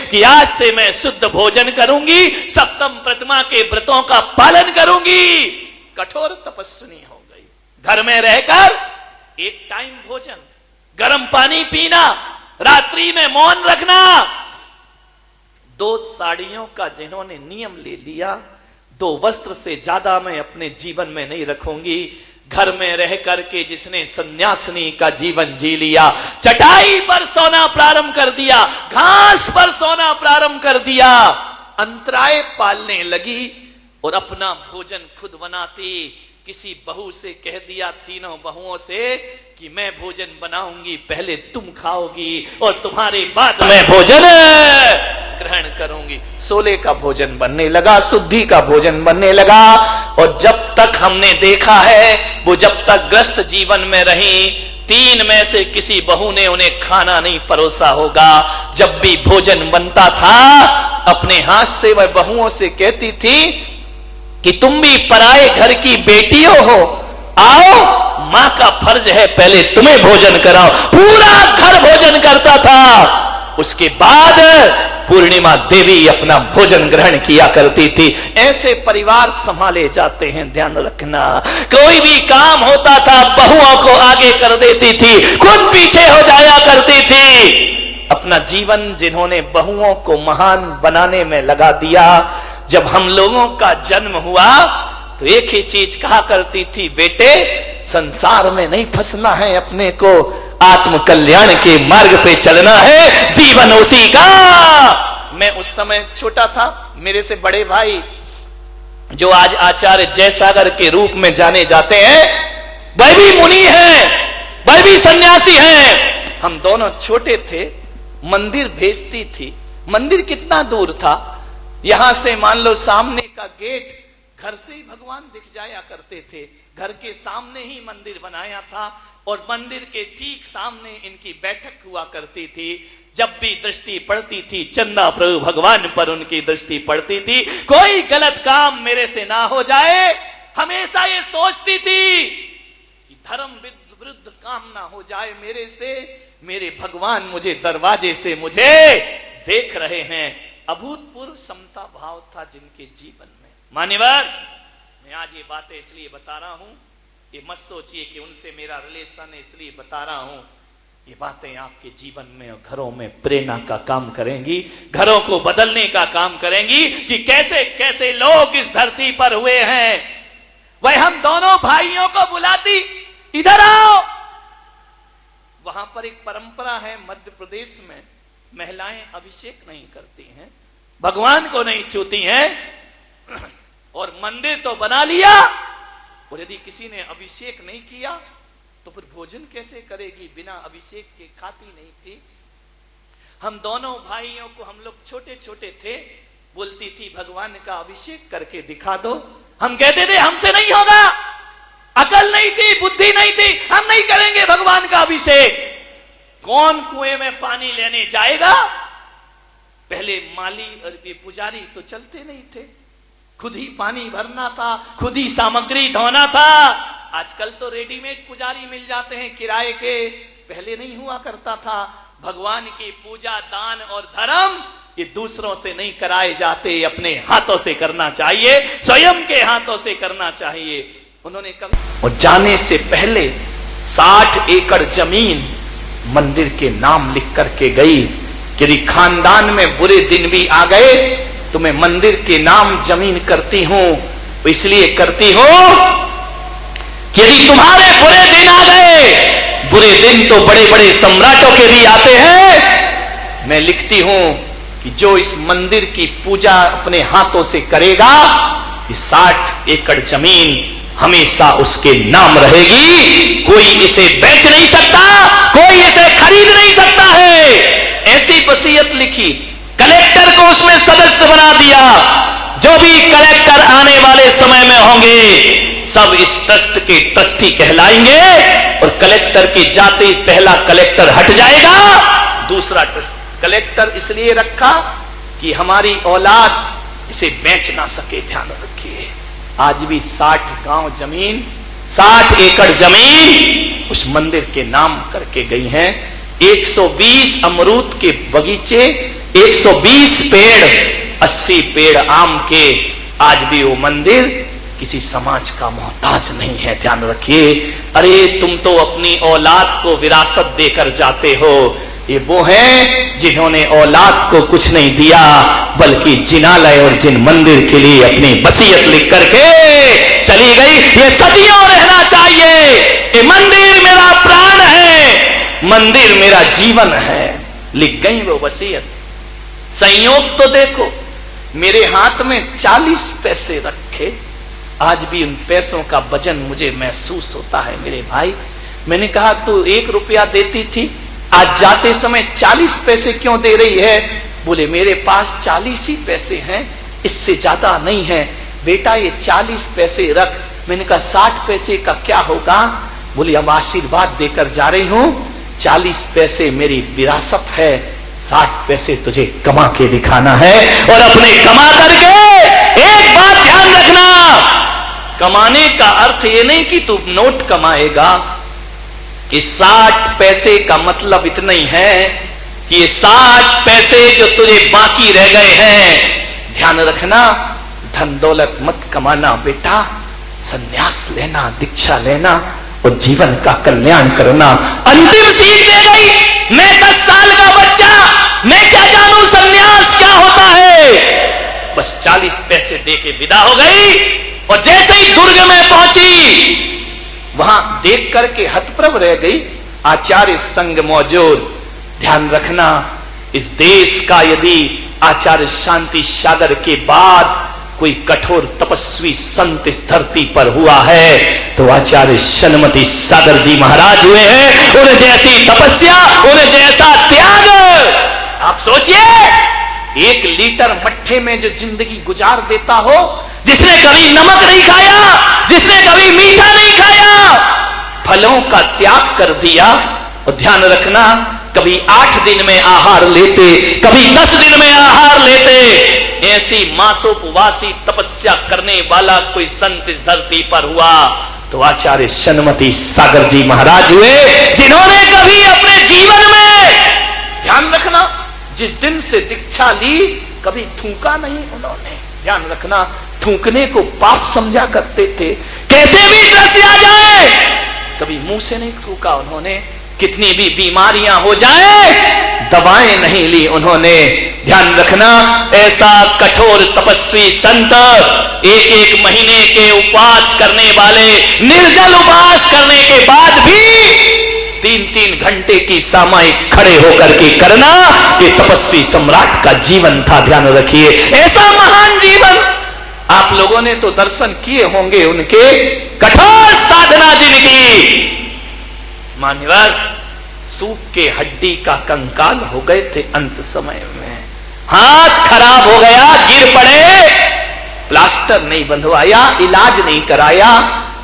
कि आज से मैं शुद्ध भोजन करूंगी, सप्तम प्रतिमा के व्रतों का पालन करूंगी। कठोर तपस्विनी हो गई। घर में रहकर एक टाइम भोजन, गर्म पानी पीना, रात्रि में मौन रखना। 2 साड़ियों का जिन्होंने नियम ले लिया, 2 वस्त्र से ज्यादा मैं अपने जीवन में नहीं रखूंगी। घर में रह करके जिसने सन्यासिनी का जीवन जी लिया, चटाई पर सोना प्रारंभ कर दिया, घास पर सोना प्रारंभ कर दिया, अंतराय पालने लगी और अपना भोजन खुद बनाती। किसी बहू से कह दिया, तीनों बहुओं से, कि मैं भोजन बनाऊंगी, पहले तुम खाओगी और तुम्हारे बाद मैं भोजन ग्रहण करूंगी। 16 का भोजन बनने लगा, शुद्धि का भोजन बनने लगा। और जब तक हमने देखा है, वो जब तक ग्रस्त जीवन में रही, 3 में से किसी बहू ने उन्हें खाना नहीं परोसा होगा। जब भी भोजन बनता था, अपने हाथ से वह बहुओं से कहती थी कि तुम भी पराए घर की बेटियों हो, आओ मां का फर्ज है पहले तुम्हें भोजन कराओ। पूरा घर भोजन करता था, उसके बाद पूर्णिमा देवी अपना भोजन ग्रहण किया करती थी। ऐसे परिवार संभाले जाते हैं, ध्यान रखना। कोई भी काम होता था, बहुओं को आगे कर देती थी, खुद पीछे हो जाया करती थी। अपना जीवन जिन्होंने बहुओं को महान बनाने में लगा दिया। जब हम लोगों का जन्म हुआ तो एक ही चीज कहा करती थी, बेटे संसार में नहीं फंसना है, अपने को आत्म कल्याण के मार्ग पे चलना है, जीवन उसी का। मैं उस समय छोटा था, मेरे से बड़े भाई जो आज आचार्य जयसागर के रूप में जाने जाते हैं, वह भी मुनि हैं, वह भी सन्यासी हैं। हम दोनों छोटे थे, मंदिर भेजती थी। मंदिर कितना दूर था, यहां से मान लो सामने का गेट, घर से ही भगवान दिख जाया करते थे। घर के सामने ही मंदिर बनाया था और मंदिर के ठीक सामने इनकी बैठक हुआ करती थी। जब भी दृष्टि पड़ती थी, चंदा प्रभु भगवान पर उनकी दृष्टि पड़ती थी, कोई गलत काम मेरे से ना हो जाए। हमेशा ये सोचती थी कि धर्म विरुद्ध काम ना हो जाए मेरे से, मेरे भगवान मुझे दरवाजे से मुझे देख रहे हैं। अभूतपूर्व समता भाव था जिनके जीवन में। मान्यवर, मैं आज ये बातें इसलिए बता रहा हूं, ये मत सोचिए कि उनसे मेरा रिलेशन है इसलिए बता रहा हूं। ये बातें आपके जीवन में और घरों में प्रेरणा का काम करेंगी, घरों को बदलने का काम करेंगी कि कैसे कैसे लोग इस धरती पर हुए हैं। वह हम दोनों भाइयों को बुलाती, इधर आओ। वहां पर एक परंपरा है मध्य प्रदेश में, महिलाएं अभिषेक नहीं करती हैं, भगवान को नहीं छूती हैं, और मंदिर तो बना लिया, और यदि किसी ने अभिषेक नहीं किया तो फिर भोजन कैसे करेगी? बिना अभिषेक के खाती नहीं थी। हम दोनों भाइयों को, हम लोग छोटे छोटे थे, बोलती थी भगवान का अभिषेक करके दिखा दो। हम कहते थे हमसे नहीं होगा, अकल नहीं थी, बुद्धि नहीं थी, हम नहीं करेंगे भगवान का अभिषेक। कौन कुएं में पानी लेने जाएगा? पहले माली और पुजारी तो चलते नहीं थे, खुद ही पानी भरना था, खुद ही सामग्री धोना था। आजकल तो रेडीमेड पुजारी मिल जाते हैं किराए के, पहले नहीं हुआ करता था। भगवान की पूजा, दान और धर्म ये दूसरों से नहीं कराए जाते, अपने हाथों से करना चाहिए, स्वयं के हाथों से करना चाहिए। उन्होंने कभी, और जाने से पहले 60 एकड़ जमीन मंदिर के नाम लिख करके गई। यदि खानदान में बुरे दिन भी आ गए तो मैं मंदिर के नाम जमीन करती हूं, इसलिए करती हूं कि यदि तुम्हारे बुरे दिन आ गए, बुरे दिन तो बड़े बड़े सम्राटों के भी आते हैं, मैं लिखती हूं कि जो इस मंदिर की पूजा अपने हाथों से करेगा, ये 60 एकड़ जमीन हमेशा उसके नाम रहेगी। कोई इसे बेच नहीं सकता, कोई इसे खरीद नहीं सकता है। ऐसी वसीयत लिखी, कलेक्टर को उसमें सदस्य बना दिया। जो भी कलेक्टर आने वाले समय में होंगे सब इस ट्रस्ट के ट्रस्टी कहलाएंगे, और कलेक्टर के जाते ही पहला कलेक्टर हट जाएगा, दूसरा कलेक्टर इसलिए रखा कि हमारी औलाद इसे बेच ना सके। ध्यान रखिए, आज भी 60 गांव जमीन, 60 एकड़ जमीन उस मंदिर के नाम करके गई हैं। 120 अमरूद के बगीचे, 120 पेड़, 80 पेड़ आम के, आज भी वो मंदिर किसी समाज का मोहताज नहीं है। ध्यान रखिए। अरे तुम तो अपनी औलाद को विरासत देकर जाते हो, ये वो हैं जिन्होंने औलाद को कुछ नहीं दिया, बल्कि जिनालय और जिन मंदिर के लिए अपनी वसीयत लिख करके चली गई। ये सदियों रहना चाहिए। ये मंदिर मेरा प्राण है, मंदिर मेरा जीवन है, लिख गई वो वसीयत। संयोग तो देखो, मेरे हाथ में 40 पैसे रखे, आज भी उन पैसों का वजन मुझे महसूस होता है। मेरे भाई, मैंने कहा तू 1 रुपया देती थी, आज जाते समय 40 पैसे क्यों दे रही है? बोले मेरे पास 40 ही पैसे हैं, इससे ज्यादा नहीं है। बेटा ये 40 पैसे रख। मैंने कहा 60 पैसे का क्या होगा? बोले अब आशीर्वाद देकर जा रही हूं, 40 पैसे मेरी विरासत है, 60 पैसे तुझे कमा के दिखाना है। और अपने कमा करके एक बात ध्यान रखना, कमाने का अर्थ ये नहीं कि तू नोट कमाएगा। इस 60 पैसे का मतलब इतना ही है कि ये 60 पैसे जो तुझे बाकी रह गए हैं, ध्यान रखना, धन दौलत मत कमाना बेटा, संन्यास लेना, दीक्षा लेना और जीवन का कल्याण करना। अंतिम सीख दे गई। मैं 10 साल का बच्चा, मैं क्या जानू संन्यास क्या होता है। बस 40 पैसे दे के विदा हो गई। और जैसे ही दुर्ग में पहुंची, वहां देख करके हतप्रभ रह गई। आचार्य संग मौजूद। ध्यान रखना, इस देश का यदि आचार्य शांति सागर के बाद कोई कठोर तपस्वी संत इस धरती पर हुआ है तो आचार्य सन्मति सागर जी महाराज हुए हैं। उन्हें जैसी तपस्या, उन्हें जैसा त्याग। आप सोचिए, 1 लीटर मट्ठे में जो जिंदगी गुजार देता हो, जिसने कभी नमक नहीं खाया, जिसने कभी मीठा नहीं खाया, फलों का त्याग कर दिया। और ध्यान रखना, कभी 8 दिन में आहार लेते, कभी 10 दिन में आहार लेते। ऐसी मासोपवासी तपस्या करने वाला कोई संत इस धरती पर हुआ तो आचार्य सन्मति सागर जी महाराज हुए, जिन्होंने कभी अपने जीवन में, ध्यान रखना, जिस दिन से दीक्षा ली कभी थूका नहीं उन्होंने। ध्यान रखना, थूकने को पाप समझा करते थे, कैसे भी दृश्य आ जाए, कभी मुंह से नहीं थूका उन्होंने। कितनी भी बीमारियां हो जाए, दवाएं नहीं ली उन्होंने। ध्यान रखना, ऐसा कठोर तपस्वी संत 1-1 महीने के उपवास करने वाले, निर्जल उपवास करने के बाद भी 3-3 घंटे की सामयिक खड़े होकर के करना, ये तपस्वी सम्राट का जीवन था। ध्यान रखिए, ऐसा महान जीवन। आप लोगों ने तो दर्शन किए होंगे उनके, कठोर साधना जिनकी। मान्यवर, सूख के हड्डी का कंकाल हो गए थे अंत समय में, हाथ खराब हो गया, गिर पड़े, प्लास्टर नहीं बंधवाया, इलाज नहीं कराया,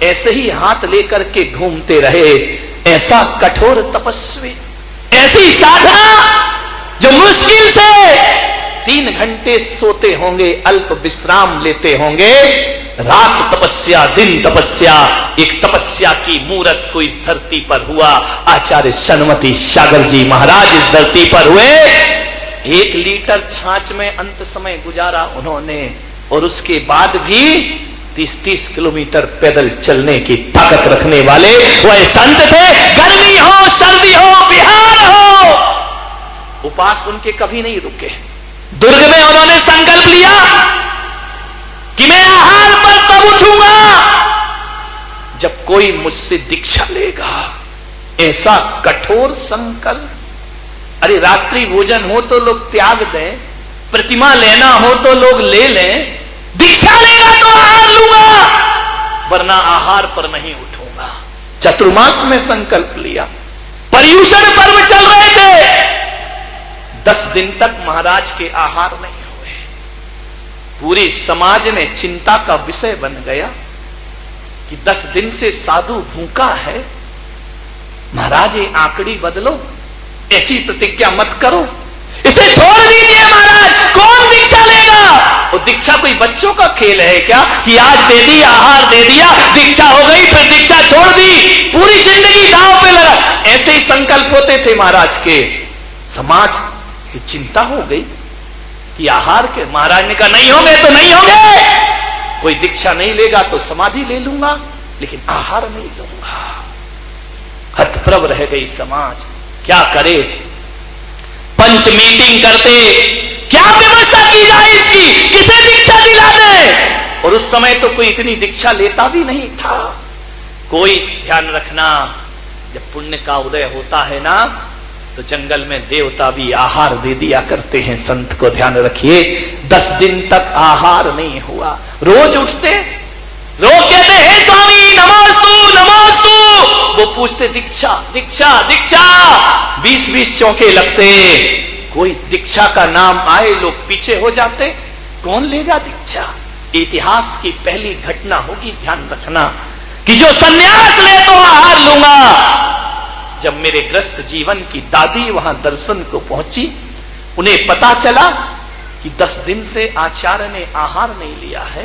ऐसे ही हाथ लेकर के घूमते रहे। ऐसा कठोर तपस्वी, ऐसी साधना जो मुश्किल से 3 घंटे सोते होंगे, अल्प विश्राम लेते होंगे, रात तपस्या, दिन तपस्या, एक तपस्या की मूर्त को इस धरती पर हुआ। आचार्य सन्मति सागर जी महाराज इस धरती पर हुए। 1 लीटर छाछ में अंत समय गुजारा उन्होंने, और उसके बाद भी 30-30 किलोमीटर पैदल चलने की ताकत रखने वाले वह संत थे। गर्मी हो, सर्दी हो, बिहार हो, उपवास उनके कभी नहीं रुके। दुर्ग में उन्होंने संकल्प लिया कि मैं आहार पर तब उठूंगा जब कोई मुझसे दीक्षा लेगा। ऐसा कठोर संकल्प। अरे रात्रि भोजन हो तो लोग त्याग दें, प्रतिमा लेना हो तो लोग ले लें, दीक्षा लेगा तो आहार लूंगा, वरना आहार पर नहीं उठूंगा। चतुर्मास में संकल्प लिया। पर्युषण पर्व चल रहे थे, 10 दिन तक महाराज के आहार नहीं हुए। पूरे समाज ने चिंता का विषय बन गया कि 10 दिन से साधु भूखा है। महाराज ये आंकड़ी बदलो, ऐसी प्रतिज्ञा मत करो, इसे छोड़ दीजिए महाराज, कौन दीक्षा लेगा? वो दीक्षा कोई बच्चों का खेल है क्या कि आज दे दिया, आहार दे दिया, दीक्षा हो गई, फिर दीक्षा छोड़ दी, पूरी जिंदगी दांव पे लगा। ऐसे ही संकल्प होते थे महाराज के। समाज की चिंता हो गई। कि आहार के, महाराज ने कहा नहीं होंगे तो नहीं होंगे, कोई दीक्षा नहीं लेगा तो समाधि ले लूंगा, लेकिन आहार नहीं लूंगा। हतप्रभ रह गई समाज, क्या करे। पंच मीटिंग करते, क्या व्यवस्था की जाए इसकी, किसे दीक्षा दिला दे। और उस समय तो कोई इतनी दीक्षा लेता भी नहीं था। कोई ध्यान रखना, जब पुण्य का उदय होता है ना, तो जंगल में देवता भी आहार दे दिया करते हैं। संत को ध्यान रखिए, 10 दिन तक आहार नहीं हुआ, रोज उठते, रोज कहते हे स्वामी नमोस्तु नमोस्तु, वो पूछते दीक्षा दीक्षा दीक्षा, 20-20 चौके लगते, कोई दीक्षा का नाम आए लोग पीछे हो जाते, कौन लेगा दीक्षा। इतिहास की पहली घटना होगी, ध्यान रखना, कि जो सन्यास ले तो आहार लूंगा। जब मेरे ग्रस्त जीवन की दादी वहां दर्शन को पहुंची, उन्हें पता चला कि 10 दिन से आचार्य ने आहार नहीं लिया है,